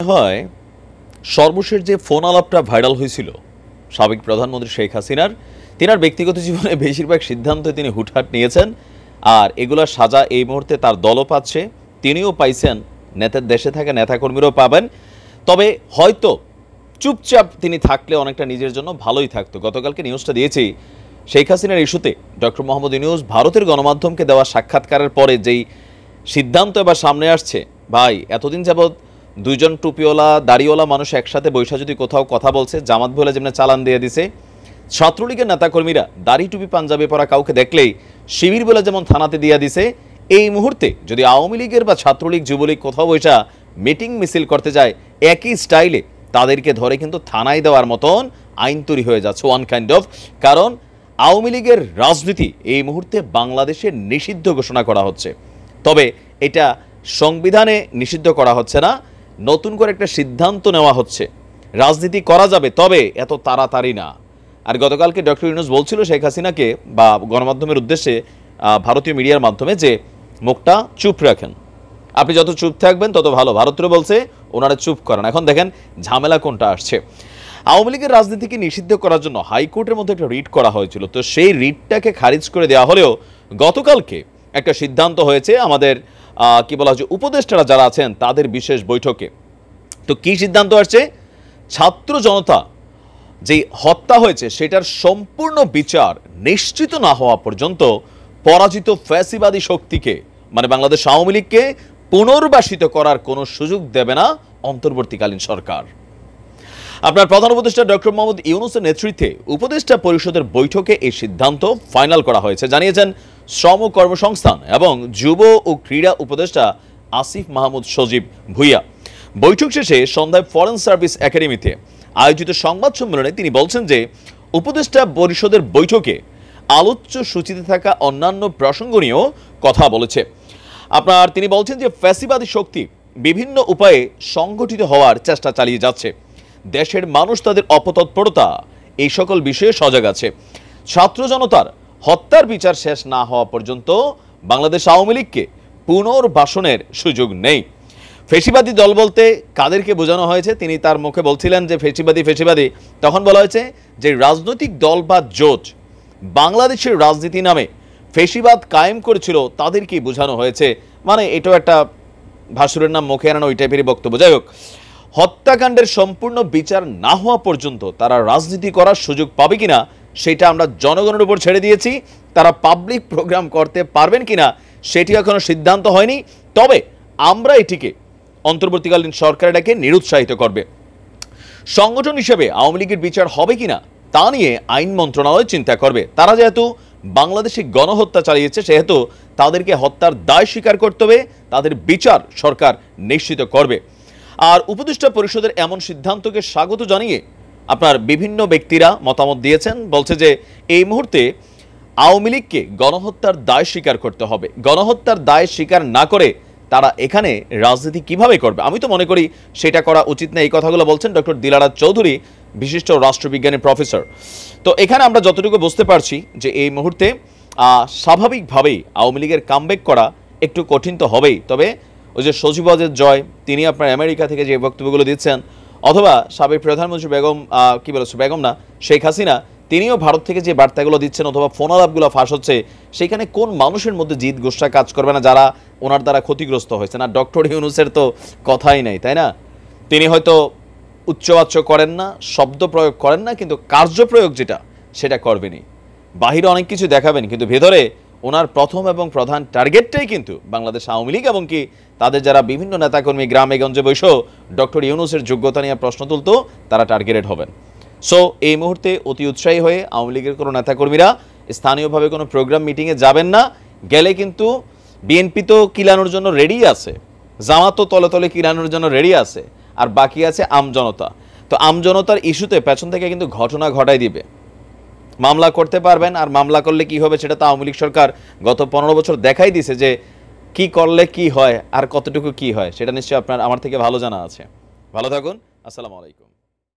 হয় সর্বশেষ যে ফোন আলাপটা ভাইরাল হয়েছিল সাবেক প্রধানমন্ত্রী শেখ হাসিনার, তিনার ব্যক্তিগত জীবনে বেশিরভাগ সিদ্ধান্ত তিনি হুটহাট নিয়েছেন, আর এগুলোর সাজা এই মুহূর্তে তার দলও পাচ্ছে, তিনিও পাইছেন, নেতার দেশে থাকা নেতাকর্মীরাও পাবেন। তবে হয়তো চুপচাপ তিনি থাকলে অনেকটা নিজের জন্য ভালোই থাকতো। গতকালকে নিউজটা দিয়েছি, শেখ হাসিনার ইস্যুতে ডক্টর মোহাম্মদ ইউনূস ভারতের গণমাধ্যমকে দেওয়া সাক্ষাৎকারের পরে যেই সিদ্ধান্ত এবার সামনে আসছে, ভাই এতদিন যাবৎ দুইজন টুপিওয়ালা দাড়িওয়ালা মানুষ একসাথে বৈশা যদি কোথাও কথা বলছে, জামাত বলে যেমন চালান দিয়ে দিছে, ছাত্রলীগের নেতাকর্মীরা দাড়ি টুপি পাঞ্জাবি পরা কাউকে দেখলেই শিবির বলে যেমন থানাতে দিয়ে দিছে, এই মুহূর্তে যদি আওয়ামী লীগের বা ছাত্রলীগ যুবলীগ কোথাও বৈশা মিটিং মিছিল করতে যায়, একই স্টাইলে তাদেরকে ধরে কিন্তু থানায় দেওয়ার মতন আইন তৈরি হয়ে যাচ্ছে ওয়ান কাইন্ড অফ। কারণ আওয়ামী লীগের রাজনীতি এই মুহূর্তে বাংলাদেশে নিষিদ্ধ ঘোষণা করা হচ্ছে। তবে এটা সংবিধানে নিষিদ্ধ করা হচ্ছে না, নতুন করে একটা সিদ্ধান্ত নেওয়া হচ্ছে, রাজনীতি করা যাবে তবে এত তাড়াতাড়ি না। আর গতকালকে ডক্টর ইউনূস বলছিল শেখ হাসিনাকে বা গণমাধ্যমের উদ্দেশ্যে ভারতীয় মিডিয়ার মাধ্যমে যে মুখটা চুপ রাখেন, আপনি যত চুপ থাকবেন তত ভালো। ভারতীয় বলছে ওনারা চুপ করেন। এখন দেখেন ঝামেলা কোনটা আসছে। আওয়ামী লীগের রাজনীতিকে নিষিদ্ধ করার জন্য হাইকোর্টের মধ্যে একটা রিট করা হয়েছিল, তো সেই রিটটাকে খারিজ করে দেওয়া হলেও গতকালকে একটা সিদ্ধান্ত হয়েছে আমাদের কি বলা হচ্ছে উপদেষ্টারা যারা আছেন তাদের বিশেষ বৈঠকে। তো কি সিদ্ধান্ত আসছে, ছাত্র জনতা যে হত্যা হয়েছে সেটার সম্পূর্ণ বিচার নিশ্চিত না হওয়া পর্যন্ত পরাজিত ফ্যাসিবাদী শক্তিকে মানে বাংলাদেশ আওয়ামী লীগকে পুনর্বাসিত করার কোনো সুযোগ দেবে না অন্তর্বর্তীকালীন সরকার। আপনার প্রধান উপদেষ্টা ডক্টর মোহাম্মদ ইউনূসের নেতৃত্বে উপদেষ্টা পরিষদের বৈঠকে এই সিদ্ধান্ত ফাইনাল করা হয়েছে, জানিয়েছেন শ্রম কর্মসংস্থান এবং যুব ও ক্রীড়া উপদেষ্টা আসিফ মাহমুদ সজীব ভুইয়া। বৈঠক শেষে সন্ধ্যায় ফরেন সার্ভিস একাডেমিতে আয়োজিত সংবাদ সম্মেলনে তিনি বলছেন যে উপদেষ্টা পরিষদের বৈঠকে আলোচ্য সূচিতে থাকা অন্যান্য প্রসঙ্গ নিয়েও কথা বলেছে। তিনি বলছেন যে ফ্যাসিবাদী শক্তি বিভিন্ন উপায়ে সংগঠিত হওয়ার চেষ্টা চালিয়ে যাচ্ছে, দেশের মানুষ তাদের অপতৎপরতা এই সকল বিষয়ে সজাগ আছে। ছাত্র জনতার হত্যার বিচার শেষ না হওয়া পর্যন্ত বাংলাদেশ আওয়ামী লীগকে পুনর্বাসনের সুযোগ নেই। ফেসিবাদী দল বলতে কাদেরকে বোঝানো হয়েছে, তিনি তার মুখে বলছিলেন যে ফেসিবাদী, তখন বলা হয়েছে যে রাজনৈতিক দল বা জোট বাংলাদেশের রাজনীতি নামে ফেসিবাদ কায়েম করেছিল তাদেরকেই বোঝানো হয়েছে। মানে এটাও একটা ভাসুরের নাম মুখে আনানো ওই টাইপেরই বক্তব্য। যাই হোক, হত্যাকাণ্ডের সম্পূর্ণ বিচার না হওয়া পর্যন্ত তারা রাজনীতি করার সুযোগ পাবে কিনা সেটা আমরা জনগণের উপর ছেড়ে দিয়েছি। তারা পাবলিক প্রোগ্রাম করতে পারবেন কিনা সেটি এখনো সিদ্ধান্ত হয়নি, তবে আমরা এটিকে অন্তর্বর্তীকালীন সরকার এটাকে নিরুৎসাহিত করবে। সংগঠন হিসেবে আওয়ামী লীগের বিচার হবে কিনা তা নিয়ে আইন মন্ত্রণালয় চিন্তা করবে। তারা যেহেতু বাংলাদেশে গণহত্যা চালিয়েছে সেহেতু তাদেরকে হত্যার দায় স্বীকার করতে হবে, তাদের বিচার সরকার নিশ্চিত করবে। আর উপদেষ্টা পরিষদের এমন সিদ্ধান্তকে স্বাগত জানিয়ে আপনার বিভিন্ন ব্যক্তিরা মতামত দিয়েছেন, বলছে যে এই মুহূর্তে আওয়ামী লীগকে গণহত্যার দায় স্বীকার করতে হবে, গণহত্যার দায় স্বীকার না করে তারা এখানে রাজনীতি কিভাবে করবে, আমি তো মনে করি সেটা করা উচিত না। এই কথাগুলো বলছেন ডক্টর দিলারাজ চৌধুরী, বিশিষ্ট রাষ্ট্রবিজ্ঞানী প্রফেসর। তো এখানে আমরা যতটুকু বুঝতে পারছি যে এই মুহূর্তে স্বাভাবিকভাবেই আওয়ামী লীগের কামব্যাক করা একটু কঠিন তো হবেই। তবে ওই যে সচিবাজের জয়, তিনি আপনার আমেরিকা থেকে যে বক্তব্যগুলো দিচ্ছেন, অথবা সাবেক প্রধানমন্ত্রী বেগম না শেখ হাসিনা, তিনিও ভারত থেকে যে বার্তাগুলো দিচ্ছেন অথবা ফোন আলাপগুলো ফাঁস হচ্ছে, সেখানে কোন মানুষের মধ্যে জিদ গোষ্ঠা কাজ করবে না যারা ওনার দ্বারা ক্ষতিগ্রস্ত হয়েছে না? ডক্টর ইউনূসের তো কথাই নাই, তাই না? তিনি হয়তো উচ্চবাচ্য করেন না, শব্দ প্রয়োগ করেন না, কিন্তু কার্যপ্রয়োগ যেটা সেটা করবেনই। বাহিরে অনেক কিছু দেখাবেন, কিন্তু ভেতরে ওনার প্রথম এবং প্রধান টার্গেটটাই কিন্তু বাংলাদেশ আওয়ামী লীগ এবং কি তাদের যারা বিভিন্ন নেতাকর্মী গ্রামে গঞ্জে বসেও ডক্টর ইউনূসের যোগ্যতা নিয়ে প্রশ্ন তুলতো, তারা টার্গেটেড হবেন। সো এই মুহূর্তে অতি উৎসাহী হয়ে আওয়ামী লীগের কোনো নেতাকর্মীরা স্থানীয়ভাবে কোনো প্রোগ্রাম মিটিংয়ে যাবেন না। গেলে কিন্তু বিএনপি তো কিলানোর জন্য রেডি আছে, জামাত তো তলে তলে কিলানোর জন্য রেডি আছে, আর বাকি আছে আমজনতা। তো আমজনতার ইস্যুতে পেছন থেকে কিন্তু ঘটনা ঘটাই দিবে, মামলা করতে পারবেন। আর মামলা করলে কি হবে সেটা তো আওয়ামী লীগ সরকার গত 15 বছর দেখাই দিছে যে কি করলে কি হয় আর কতটুকু কি হয়, সেটা নিশ্চয়ই আপনার আমার থেকে ভালো জানা আছে। ভালো থাকুন, আসসালামু আলাইকুম।